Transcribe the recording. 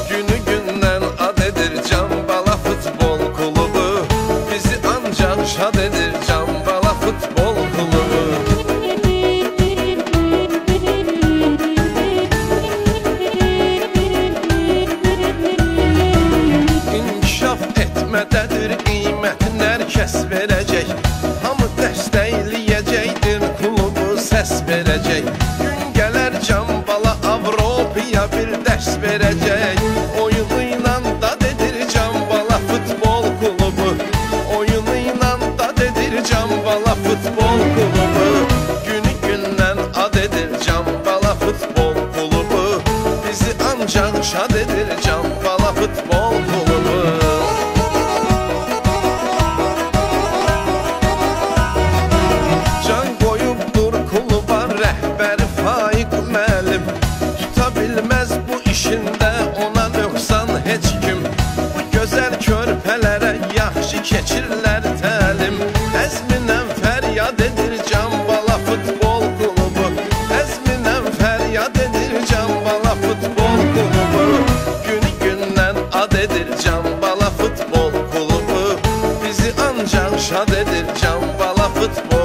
Günü gündən ad edir Cambala Futbol Klubu. Bizi ancaq şad edir Cambala Futbol Klubu. İnkişaf etmədədir, qiymətini hər kəs verəcək. Hamı dəstəkləyəcəkdir, klubu səs verəcək. Gün gələr Cambala Avropaya bir dərs verəcək. Oyunuyla dad edir Cambala Futbol Klubu. Oyunuyla dad edir Cambala Futbol Klubu. Günü gündən ad edir Cambala Futbol Klubu. Bizi ancaq şad edir Cambala Futbol Klubu. Can qoyubdur kluba rəhbəri Faiq müəllim. Tuta bilməz bu işində ona nöqsan heç kim. Bu gözəl körpələrə yaxşı keçirlər təlim. Əzminlə fəryad edir Cambala Futbol Klubu. Əzminlə fəryad edir Cambala Futbol Klubu. Günü gündən ad edir Cambala Futbol Klubu. Bizi ancaq şad edir Cambala Futbol